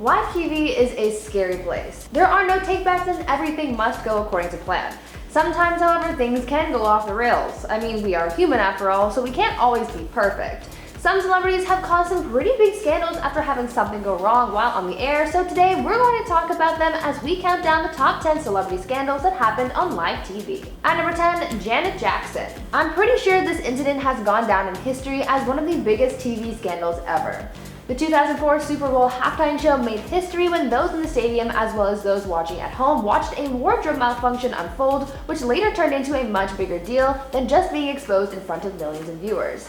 Live TV is a scary place. There are no takebacks and everything must go according to plan. Sometimes, however, things can go off the rails. I mean, we are human after all, so we can't always be perfect. Some celebrities have caused some pretty big scandals after having something go wrong while on the air, so today we're going to talk about them as we count down the top 10 celebrity scandals that happened on live TV. At number 10, Janet Jackson. I'm pretty sure this incident has gone down in history as one of the biggest TV scandals ever. The 2004 Super Bowl halftime show made history when those in the stadium, as well as those watching at home, watched a wardrobe malfunction unfold, which later turned into a much bigger deal than just being exposed in front of millions of viewers.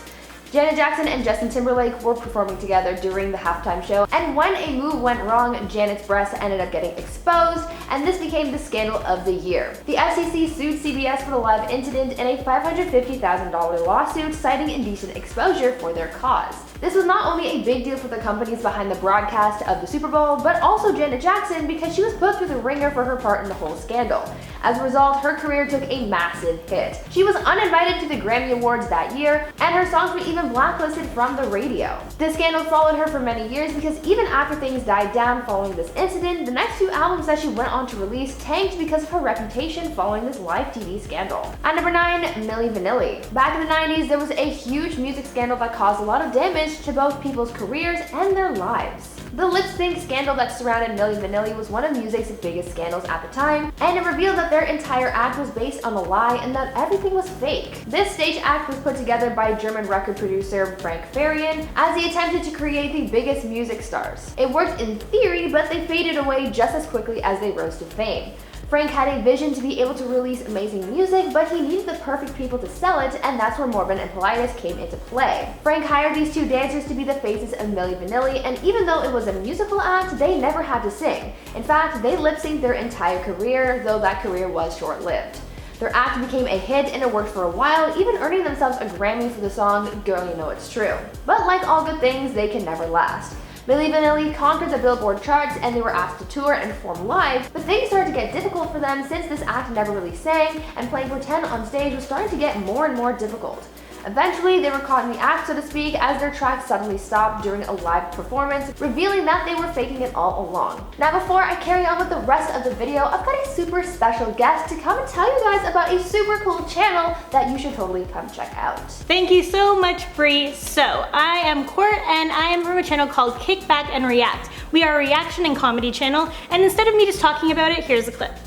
Janet Jackson and Justin Timberlake were performing together during the halftime show, and when a move went wrong, Janet's breasts ended up getting exposed, and this became the scandal of the year. The FCC sued CBS for the live incident in a $550,000 lawsuit, citing indecent exposure for their cause. This was not only a big deal for the companies behind the broadcast of the Super Bowl, but also Janet Jackson because she was put through the ringer for her part in the whole scandal. As a result, her career took a massive hit. She was uninvited to the Grammy Awards that year, and her songs were even blacklisted from the radio. This scandal followed her for many years because even after things died down following this incident, the next few albums that she went on to release tanked because of her reputation following this live TV scandal. At number 9, Milli Vanilli. Back in the 90s, there was a huge music scandal that caused a lot of damage to both people's careers and their lives. The lip sync scandal that surrounded Milli Vanilli was one of music's biggest scandals at the time, and it revealed that their entire act was based on a lie and that everything was fake. This stage act was put together by German record producer Frank Farian as he attempted to create the biggest music stars. It worked in theory, but they faded away just as quickly as they rose to fame. Frank had a vision to be able to release amazing music, but he needed the perfect people to sell it, and that's where Morbid and Politis came into play. Frank hired these two dancers to be the faces of Milli Vanilli, and even though it was a musical act, they never had to sing. In fact, they lip-synced their entire career, though that career was short-lived. Their act became a hit and it worked for a while, even earning themselves a Grammy for the song Girl You Know It's True. But like all good things, they can never last. Milli Vanilli conquered the Billboard charts and they were asked to tour and perform live, but things started to get difficult for them since this act never really sang, and playing pretend on stage was starting to get more and more difficult. Eventually, they were caught in the act, so to speak, as their track suddenly stopped during a live performance, revealing that they were faking it all along. Now, before I carry on with the rest of the video, I've got a super special guest to come and tell you guys about a super cool channel that you should totally come check out. Thank you so much, Bree. So, I am Court, and I am from a channel called Kick Back and React. We are a reaction and comedy channel, and instead of me just talking about it, here's a clip.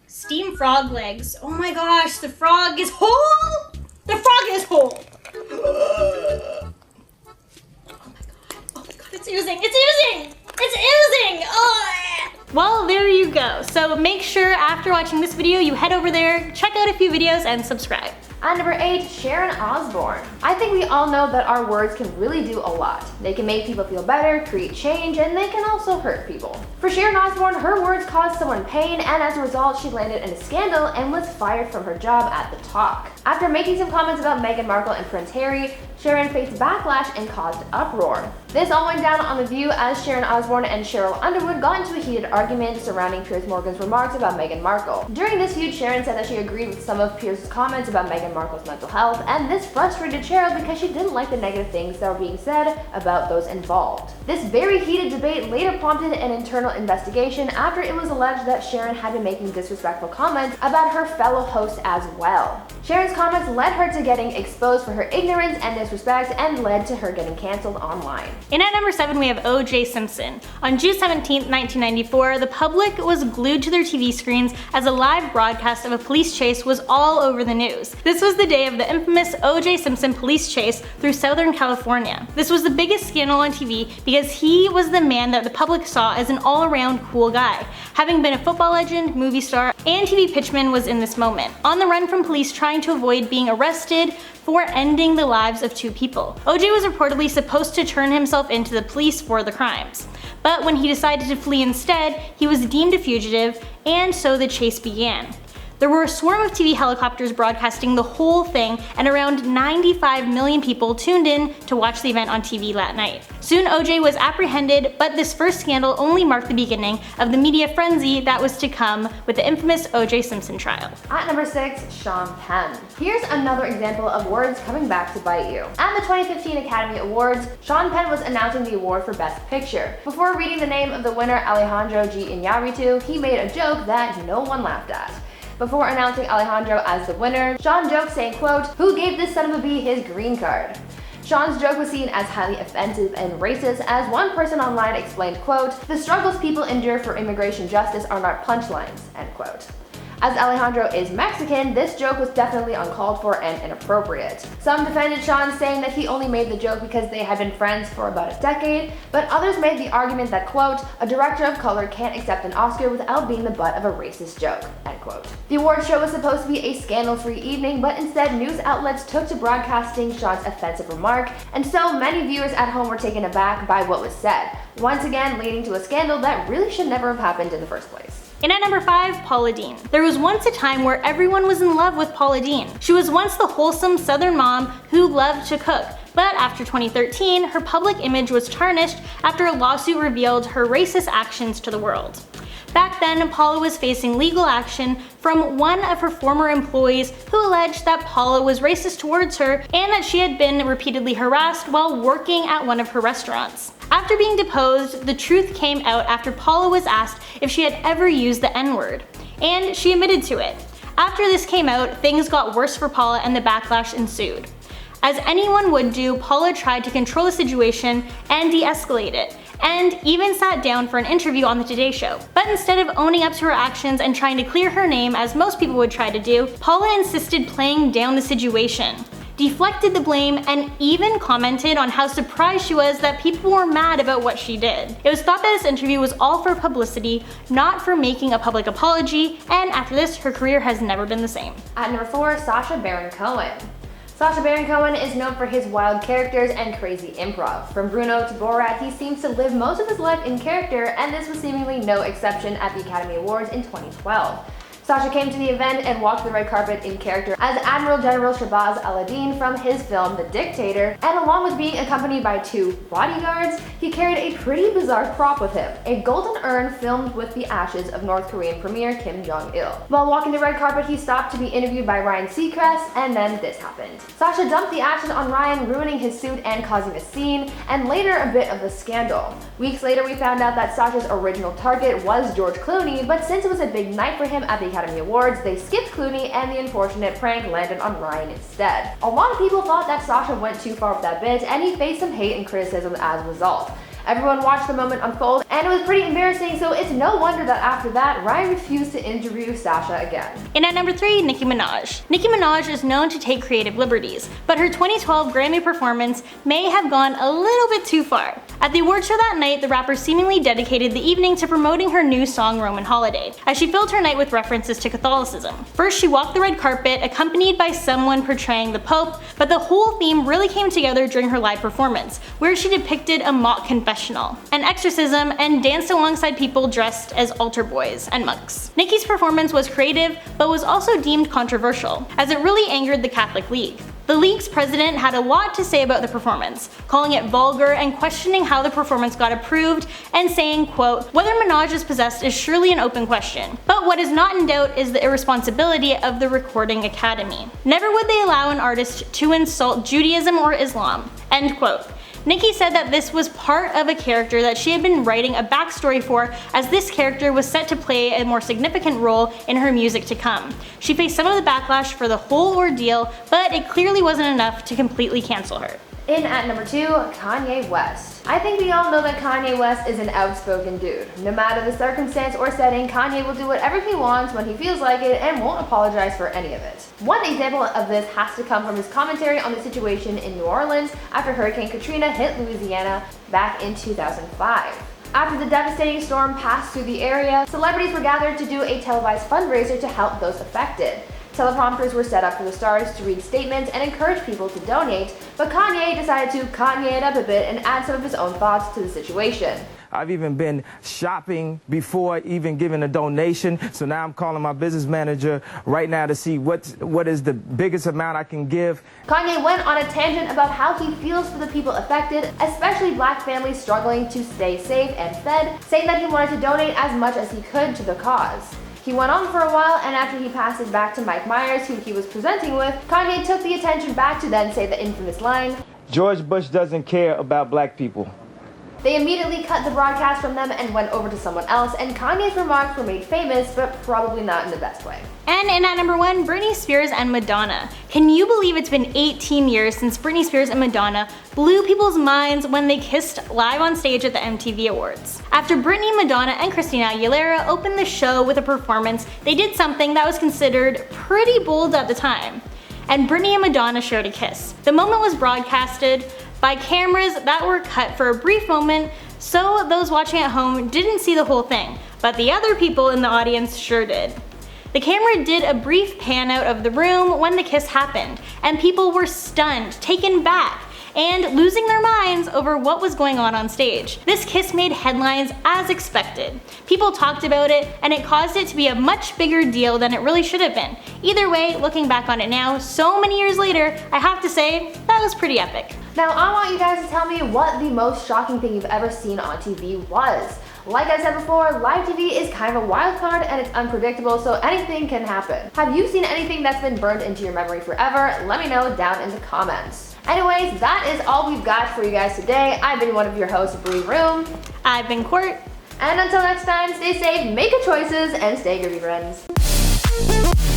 Steam frog legs. Oh my gosh, the frog is whole! The frog is whole! Oh my god, it's oozing! It's oozing! It's oozing! Oh. Well, there you go. So make sure after watching this video, you head over there, check out a few videos, and subscribe. At number 8, Sharon Osbourne. I think we all know that our words can really do a lot. They can make people feel better, create change, and they can also hurt people. For Sharon Osbourne, her words caused someone pain, and as a result, she landed in a scandal and was fired from her job at The Talk. After making some comments about Meghan Markle and Prince Harry, Sharon faced backlash and caused uproar. This all went down on The View as Sharon Osbourne and Cheryl Underwood got into a heated argument surrounding Piers Morgan's remarks about Meghan Markle. During this feud, Sharon said that she agreed with some of Piers' comments about Meghan Markle's mental health, and this frustrated Cheryl because she didn't like the negative things that were being said about those involved. This very heated debate later prompted an internal investigation after it was alleged that Sharon had been making disrespectful comments about her fellow host as well. Sharon's comments led her to getting exposed for her ignorance and disrespect and led to her getting cancelled online. And at number 7, we have O.J. Simpson. On June 17, 1994, the public was glued to their TV screens as a live broadcast of a police chase was all over the news. This was the day of the infamous O.J. Simpson police chase through Southern California. This was the biggest scandal on TV because he was the man that the public saw as an all-around cool guy. Having been a football legend, movie star, and TV pitchman was in this moment, on the run from police trying to avoid being arrested for ending the lives of 2 people. OJ was reportedly supposed to turn himself into the police for the crimes. But when he decided to flee instead, he was deemed a fugitive, and so the chase began. There were a swarm of TV helicopters broadcasting the whole thing, and around 95 million people tuned in to watch the event on TV that night. Soon OJ was apprehended, but this first scandal only marked the beginning of the media frenzy that was to come with the infamous OJ Simpson trial. At number 6, Sean Penn. Here's another example of words coming back to bite you. At the 2015 Academy Awards, Sean Penn was announcing the award for Best Picture. Before reading the name of the winner, Alejandro G. Iñárritu, he made a joke that no one laughed at. Before announcing Alejandro as the winner, Sean joked saying, quote, "Who gave this son of a bee his green card?" Sean's joke was seen as highly offensive and racist, as one person online explained, quote, "The struggles people endure for immigration justice are not punchlines," end quote. As Alejandro is Mexican, this joke was definitely uncalled for and inappropriate. Some defended Sean, saying that he only made the joke because they had been friends for about a decade, but others made the argument that, quote, "A director of color can't accept an Oscar without being the butt of a racist joke," end quote. The award show was supposed to be a scandal-free evening, but instead news outlets took to broadcasting Sean's offensive remark, and so many viewers at home were taken aback by what was said, once again leading to a scandal that really should never have happened in the first place. And at number 5, Paula Deen. There was once a time where everyone was in love with Paula Deen. She was once the wholesome Southern mom who loved to cook, but after 2013, her public image was tarnished after a lawsuit revealed her racist actions to the world. Back then, Paula was facing legal action from one of her former employees who alleged that Paula was racist towards her and that she had been repeatedly harassed while working at one of her restaurants. After being deposed, the truth came out after Paula was asked if she had ever used the N-word, and she admitted to it. After this came out, things got worse for Paula and the backlash ensued. As anyone would do, Paula tried to control the situation and de-escalate it, and even sat down for an interview on the Today Show. But instead of owning up to her actions and trying to clear her name as most people would try to do, Paula insisted playing down the situation, deflected the blame, and even commented on how surprised she was that people were mad about what she did. It was thought that this interview was all for publicity, not for making a public apology, and after this, her career has never been the same. At number 4, Sacha Baron Cohen. Sacha Baron Cohen is known for his wild characters and crazy improv. From Bruno to Borat, he seems to live most of his life in character, and this was seemingly no exception at the Academy Awards in 2012. Sacha came to the event and walked the red carpet in character as Admiral General Shahbaz al-Din from his film The Dictator, and along with being accompanied by 2 bodyguards, he carried a pretty bizarre prop with him, a golden urn filmed with the ashes of North Korean Premier Kim Jong-il. While walking the red carpet, he stopped to be interviewed by Ryan Seacrest, and then this happened. Sacha dumped the ashes on Ryan, ruining his suit and causing a scene, and later a bit of a scandal. Weeks later, we found out that Sacha's original target was George Clooney, but since it was a big night for him at the Academy Awards, they skipped Clooney and the unfortunate prank landed on Ryan instead. A lot of people thought that Sacha went too far with that bit, and he faced some hate and criticism as a result. Everyone watched the moment unfold, and it was pretty embarrassing, so it's no wonder that after that, Ryan refused to interview Sacha again. And at number 3, Nicki Minaj. Nicki Minaj is known to take creative liberties, but her 2012 Grammy performance may have gone a little bit too far. At the award show that night, the rapper seemingly dedicated the evening to promoting her new song Roman Holiday, as she filled her night with references to Catholicism. First, she walked the red carpet, accompanied by someone portraying the Pope, but the whole theme really came together during her live performance, where she depicted a mock confessional, an exorcism, and danced alongside people dressed as altar boys and monks. Nicki's performance was creative, but was also deemed controversial, as it really angered the Catholic League. The league's president had a lot to say about the performance, calling it vulgar and questioning how the performance got approved, and saying, quote, "Whether Minaj is possessed is surely an open question, but what is not in doubt is the irresponsibility of the Recording Academy. Never would they allow an artist to insult Judaism or Islam," end quote. Nicki said that this was part of a character that she had been writing a backstory for, as this character was set to play a more significant role in her music to come. She faced some of the backlash for the whole ordeal, but it clearly wasn't enough to completely cancel her. In at number 2, Kanye West. I think we all know that Kanye West is an outspoken dude. No matter the circumstance or setting, Kanye will do whatever he wants when he feels like it and won't apologize for any of it. One example of this has to come from his commentary on the situation in New Orleans after Hurricane Katrina hit Louisiana back in 2005. After the devastating storm passed through the area, celebrities were gathered to do a televised fundraiser to help those affected. Teleprompters were set up for the stars to read statements and encourage people to donate, but Kanye decided to Kanye it up a bit and add some of his own thoughts to the situation. I've even been shopping before even giving a donation, so now I'm calling my business manager right now to see what is the biggest amount I can give. Kanye went on a tangent about how he feels for the people affected, especially black families struggling to stay safe and fed, saying that he wanted to donate as much as he could to the cause. He went on for a while, and after he passed it back to Mike Myers, who he was presenting with, Kanye took the attention back to then say the infamous line, George Bush doesn't care about black people. They immediately cut the broadcast from them and went over to someone else, and Kanye's remarks were made famous, but probably not in the best way. And in at number 1, Britney Spears and Madonna. Can you believe it's been 18 years since Britney Spears and Madonna blew people's minds when they kissed live on stage at the MTV Awards? After Britney, Madonna, and Christina Aguilera opened the show with a performance, they did something that was considered pretty bold at the time. And Britney and Madonna shared a kiss. The moment was broadcasted by cameras that were cut for a brief moment, so those watching at home didn't see the whole thing, but the other people in the audience sure did. The camera did a brief pan out of the room when the kiss happened, and people were stunned, taken back, and losing their minds over what was going on stage. This kiss made headlines as expected. People talked about it, and it caused it to be a much bigger deal than it really should have been. Either way, looking back on it now, so many years later, I have to say, that was pretty epic. Now I want you guys to tell me what the most shocking thing you've ever seen on TV was. Like I said before, live TV is kind of a wild card and it's unpredictable, so anything can happen. Have you seen anything that's been burned into your memory forever? Let me know down in the comments. Anyways, that is all we've got for you guys today. I've been one of your hosts, Bree Room. I've been Court. And until next time, stay safe, make good choices, and stay groovy, friends.